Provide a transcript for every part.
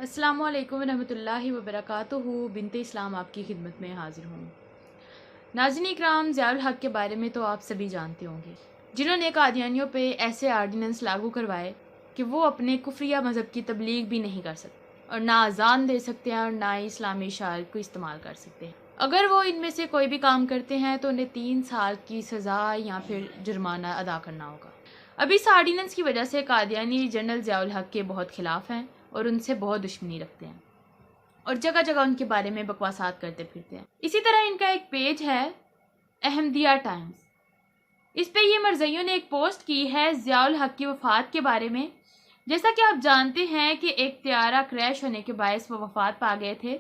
अस्सलामु अलैकुम वरहमतुल्लाहि वबरकातुहू। बिनते इस्लाम आपकी खिदमत में हाजिर हूँ। नाज़रीन इकराम, ज़ियाउल हक़ के बारे में तो आप सभी जानते होंगे, जिन्होंने कादियानियों पे ऐसे आर्डिनेंस लागू करवाए कि वो अपने कुफ्रिया मज़हब की तबलीग भी नहीं कर सकते और ना अज़ान दे सकते हैं और ना ही इस्लामी शायर को इस्तेमाल कर सकते हैं। अगर वो इनमें से कोई भी काम करते हैं तो उन्हें 3 साल की सज़ा या फिर जुर्माना अदा करना होगा। अब इस आर्डिनेंस की वजह से कादियानी जनरल ज़ियाउल हक़ के बहुत ख़िलाफ़ हैं और उनसे बहुत दुश्मनी रखते हैं और जगह जगह उनके बारे में बकवासात करते फिरते हैं। इसी तरह इनका एक पेज है अहमदिया टाइम्स। इस पे ये मरज़इयों ने एक पोस्ट की है ज़ियाउल हक़ की वफ़ात के बारे में। जैसा कि आप जानते हैं कि एक त्यारा क्रैश होने के बायस वो वफ़ात पा गए थे,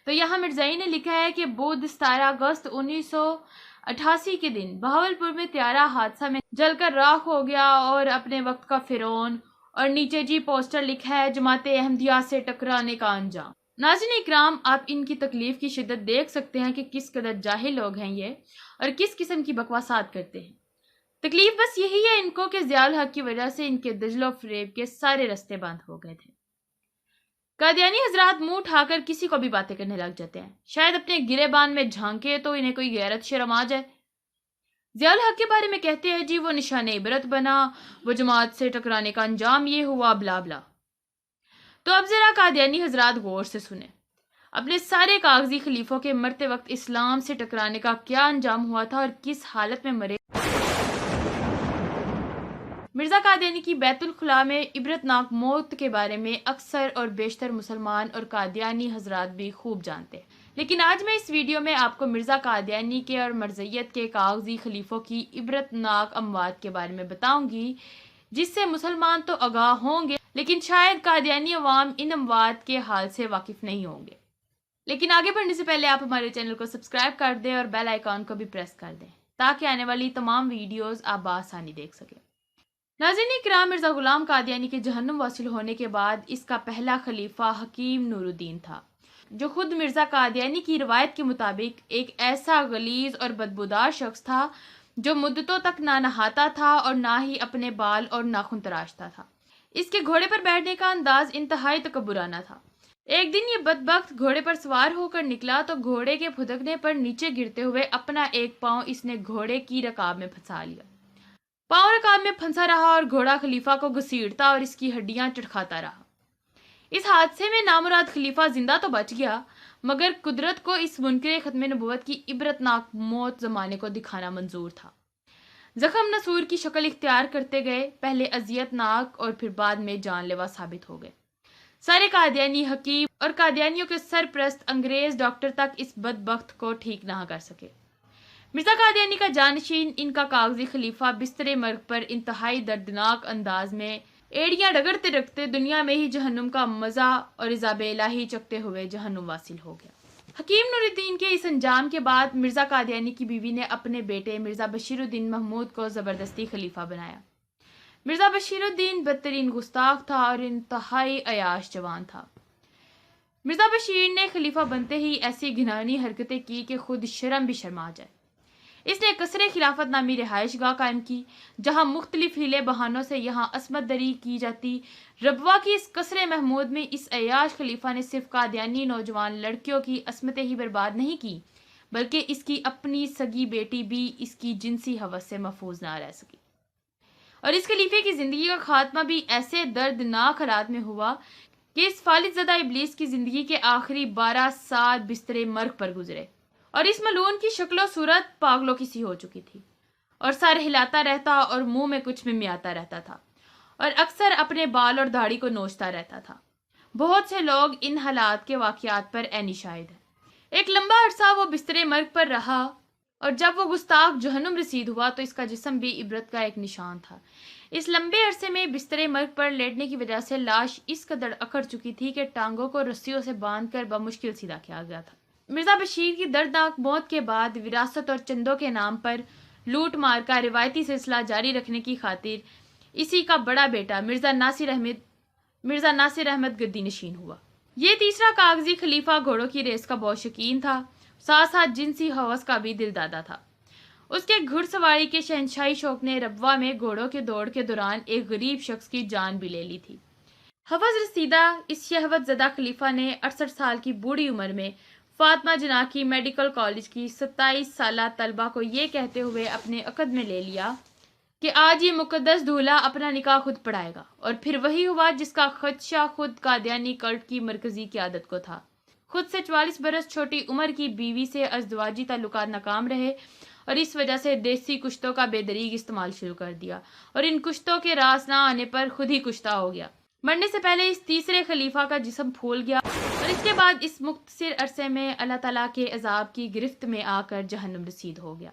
तो यहाँ मिर्ज़ाई ने लिखा है कि बुध 17 अगस्त 1988 के दिन बहावलपुर में त्यारा हादसा में जलकर राख हो गया और अपने वक्त का फ़िरौन, और नीचे जी पोस्टर लिखा है जमाते अहमदिया से टकराने का अंजाम। नाज़रीन इकराम, आप इनकी तकलीफ की शिद्दत देख सकते हैं कि किस कदर जाहिल लोग हैं ये और किस किस्म की बकवासात करते हैं। तकलीफ बस यही है इनको कि ज़ियाउल हक़ की वजह से इनके दजलो फरेब के सारे रास्ते बंद हो गए थे। कादियानी हजरात मुंह उठाकर किसी को भी बातें करने लग जाते हैं, शायद अपने गिरेबान में झांके तो इन्हें कोई गैरत शर्म आ जाए। ज़ियाउल हक़ के बारे में कहते हैं जी वो निशाने इबरत बना, वो जमात से टकराने का अंजाम ये हुआ, ब्ला ब्ला। तो अब जरा कादियानी हजरात गौर से सुने, अपने सारे कागजी खलीफों के मरते वक्त इस्लाम से टकराने का क्या अंजाम हुआ था और किस हालत में मरे। मिर्ज़ा कादियानी की बैतुल खुला में इबरतनाक मौत के बारे में अक्सर और बेशतर मुसलमान और कादियानी हजरात भी खूब जानते हैं, लेकिन आज मैं इस वीडियो में आपको मिर्ज़ा कादियानी के और मरज़ियत के कागजी खलीफों की इबरतनाक अमवात के बारे में बताऊंगी, जिससे मुसलमान तो आगाह होंगे लेकिन शायद कादियानी अवाम इन अमवात के हाल से वाकिफ नहीं होंगे। लेकिन आगे बढ़ने से पहले आप हमारे चैनल को सब्सक्राइब कर दें और बेल आइकॉन को भी प्रेस कर दें ताकि आने वाली तमाम वीडियोस आप बआसानी देख सकें। नाज़रीन इकराम, मिर्ज़ा गुलाम कादियानी के जहन्नुम वासिल होने के बाद इसका पहला खलीफा हकीम नूरुद्दीन था, जो खुद मिर्ज़ा कादियानी की रवायत के मुताबिक एक ऐसा गलीज और बदबूदार शख्स था जो मुद्दतों तक ना नहाता था और ना ही अपने बाल और नाखून तराशता था। इसके घोड़े पर बैठने का अंदाज इंतहाई तकब्बुराना था। एक दिन ये बदबख्त घोड़े पर सवार होकर निकला तो घोड़े के फुदकने पर नीचे गिरते हुए अपना एक पांव इसने घोड़े की रकाब में फंसा लिया। पांव रकाब में फंसा रहा और घोड़ा खलीफा को घसीटता और इसकी हड्डियां चटखाता रहा। इस हादसे में नामुराद खलीफा जिंदा तो बच गया, मगर कुदरत को इस मुनकिर खत्म नबूवत की इबरतनाक मौत जमाने को दिखाना मंजूर था। जख्म नसूर की शक्ल इख्तियार करते गए, पहले अजियतनाक और फिर बाद में जानलेवा साबित हो गए। सारे कादियानी हकीम और कादियानियों के सरप्रस्त अंग्रेज डॉक्टर तक इस बदबख्त को ठीक ना कर सके। मिर्ज़ा कादियानी का जानशीन इनका कागजी खलीफा बिस्तरे मर्ग पर इंतहाई दर्दनाक अंदाज में एड़ियां रगड़ते रखते दुनिया में ही जहन्नुम का मजा और इज़ाब इलाही चखते हुए जहन्नुम वासिल हो गया। हकीम नूरुद्दीन के इस अंजाम के बाद मिर्ज़ा कादियानी की बीवी ने अपने बेटे मिर्ज़ा बशीरुद्दीन महमूद को ज़बरदस्ती खलीफा बनाया। मिर्ज़ा बशीरुद्दीन बदतरीन गुस्ताख था और इंतहाई अयाश जवान था। मिर्ज़ा बशीर ने खलीफा बनते ही ऐसी घिनौनी हरकतें की कि खुद शर्म भी शर्मा जाए। इसने कसरे खिलाफत नामी रिहाइश गाह कायम की, जहाँ मुख्तलिफ हीले बहानों से यहाँ असमत दरी की जाती। रबवा की इस कसरे महमूद में इस अयाश खलीफा ने सिर्फ कादियानी नौजवान लड़कियों की असमतें ही बर्बाद नहीं की, बल्कि इसकी अपनी सगी बेटी भी इसकी जिनसी हवस से महफूज ना रह सकी। और इस खलीफे की जिंदगी का खात्मा भी ऐसे दर्दनाक हालात में हुआ कि इस फालिजदा इब्लीस की जिंदगी के आखिरी 12 साल बिस्तरे मर्ग पर गुजरे और इस मलून की शक्लो सूरत पागलों की सी हो चुकी थी और सर हिलाता रहता और मुंह में कुछ मिमियाता रहता था और अक्सर अपने बाल और दाढ़ी को नोचता रहता था। बहुत से लोग इन हालात के वाकयात पर ऐनी शाहिद है। एक लंबा अरसा वो बिस्तरे मर्ग पर रहा और जब वो गुस्ताख जहन्नुम रसीद हुआ तो इसका जिस्म भी इबरत का एक निशान था। इस लंबे अरसे में बिस्तरे मर्ग पर लेटने की वजह से लाश इस कदर अकड़ चुकी थी कि टांगों को रस्सियों से बांधकर बमुश्किल सीधा किया गया था। मिर्ज़ा बशीर की दर्दनाक मौत के बाद विरासत और चंदों के नाम पर लूट मार का रिवायती सिलसिला जारी रखने की खातिर इसी का बड़ा बेटा मिर्ज़ा नासिर अहमद गद्दी नशीन हुआ। ये तीसरा कागजी खलीफा घोड़ों की रेस का बहुत शौकीन था, साथ साथ जिनसी हवस का भी दिलदादा था। اس کے گھڑ سواری کے شہنشاہی شوق نے ربوہ میں گھوڑوں کے دوڑ کے دوران ایک غریب شخص کی جان بھی لے لی تھی۔ حفظ رسیدہ اس شہوت زدہ خلیفہ نے 68 سال کی بوڑھی عمر میں فاطمہ جناح کی میڈیکل کالج کی 27 سالہ طالبہ کو یہ کہتے ہوئے اپنے عقد میں لے لیا کہ آج یہ مقدس دولہا اپنا نکاح خود پڑھائے گا، اور پھر وہی ہوا جس کا خدشہ خود قادیانی کلٹ کی مرکزی قیادت کو تھا۔ خود سے 44 برس چھوٹی عمر کی بیوی سے ازدواجی تعلقات ناکام رہے اور اس وجہ سے دیسی کشتوں کا بے دریغ استعمال شروع کر دیا، اور ان کشتوں کے راس نہ آنے پر خود ہی کشتہ ہو گیا۔ مرنے سے پہلے اس تیسرے خلیفہ کا جسم پھول گیا اور اس کے بعد اس مختصر عرصے میں اللہ تعالیٰ کے عذاب کی گرفت میں آ کر جہنم رسید ہو گیا۔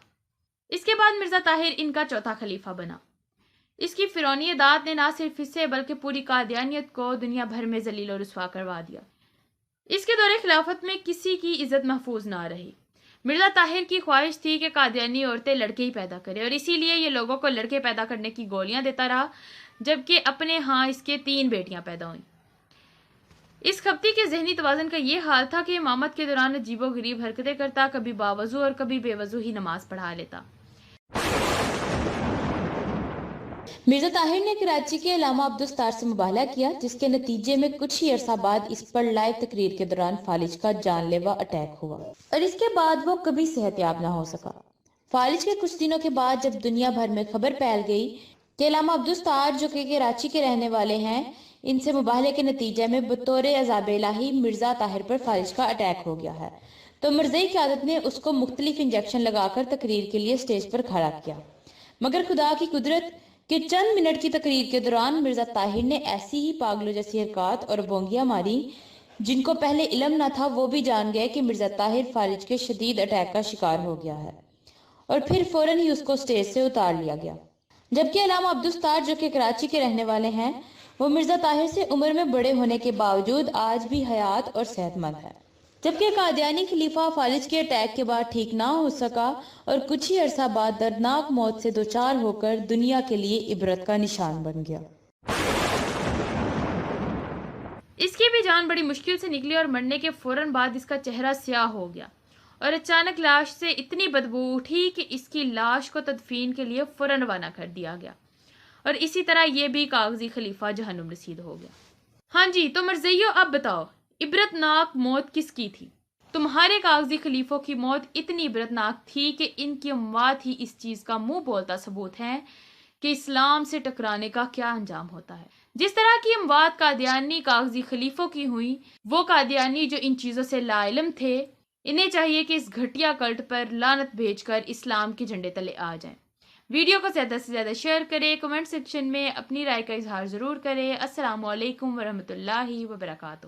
اس کے بعد مرزا طاہر ان کا چوتھا خلیفہ بنا۔ اس کی فرعونی اطاعت نے نہ صرف اسے بلکہ پوری قادیانیت کو دنیا بھر میں ذلیل و رسوا کروا دیا۔ اس کے دور خلافت میں کسی کی عزت محفوظ نہ رہی۔ مرزا طاہر کی خواہش تھی کہ قادیانی عورتیں لڑکے ہی پیدا کرے، اور اسی لیے یہ لوگوں کو لڑکے پیدا کرنے کی گولیاں دیتا رہا، جبکہ اپنے ہاں اس کے 3 بیٹیاں پیدا ہوئیں۔ اس خبتی کے ذہنی توازن کا یہ حال تھا کہ امامت کے دوران عجیب و غریب حرکتیں کرتا، کبھی باوضو اور کبھی بے وضو ہی نماز پڑھا لیتا۔ مرزا طاہر نے کراچی کے علامہ عبدالستار سے مباہلہ کیا، جس کے نتیجے میں کچھ ہی عرصہ بعد اس پر لائیو تقریر کے دوران فالج کا جان لیوا اٹیک ہوا، اور اس کے بعد وہ کبھی صحت یاب نہ ہو سکا۔ فالج کے کچھ دنوں کے بعد جب دنیا بھر میں خبر پھیل گئی کہ علامہ عبدالستار جو کہ کراچی کے رہنے والے ہیں، ان سے مباہلے کے نتیجے میں بطور عذاب الہی مرزا طاہر پر فالج کا اٹیک ہو گیا ہے، تو مرزائی قیادت نے اس کو مختلف انجیکشن لگا کر تقریر کے لیے سٹیج پر کھڑا کیا، مگر خدا کی قدرت کہ چند منٹ کی تقریر کے دوران مرزا طاہر نے ایسی ہی پاگلوں جیسی حرکات اور بونگیاں ماری جن کو پہلے علم نہ تھا، وہ بھی جان گئے کہ مرزا طاہر فالج کے شدید اٹیک کا شکار ہو گیا ہے، اور پھر فوراً ہی اس کو سٹیج سے اتار لیا گیا۔ جبکہ علامہ عبدالستار جو کہ کراچی کے رہنے والے ہیں، وہ مرزا طاہر سے عمر میں بڑے ہونے کے باوجود آج بھی حیات اور صحت مند ہے، جبکہ قادیانی خلیفہ فالج کے اٹیک کے بعد ٹھیک نہ ہو سکا اور کچھ ہی عرصہ بعد دردناک موت سے دوچار ہو کر دنیا کے لیے عبرت کا نشان بن گیا۔ اس کی بھی جان بڑی مشکل سے نکلی اور مرنے کے فوراً بعد اس کا چہرہ سیاہ ہو گیا، اور اچانک لاش سے اتنی بدبو اٹھی کہ اس کی لاش کو تدفین کے لیے فوراً روانہ کر دیا گیا، اور اسی طرح یہ بھی کاغذی خلیفہ جہنم رسید ہو گیا۔ ہاں جی، تو مرزائیو اب بتاؤ، عبرت ناک موت کس کی تھی؟ تمہارے کاغذی خلیفوں کی موت اتنی عبرت ناک تھی کہ ان کی اموات ہی اس چیز کا منہ بولتا ثبوت ہے کہ اسلام سے ٹکرانے کا کیا انجام ہوتا ہے۔ جس طرح کی اموات قادیانی کاغذی خلیفوں کی ہوئی، وہ قادیانی جو ان چیزوں سے لا علم تھے، انہیں چاہیے کہ اس گھٹیا کلٹ پر لعنت بھیج کر اسلام کے جھنڈے تلے آ جائیں۔ ویڈیو کو زیادہ سے زیادہ شیئر کریں، کمنٹ سیکشن میں اپنی رائے کا اظہار ضرور کریں۔ السلام علیکم ورحمۃ اللہ وبرکاتہ۔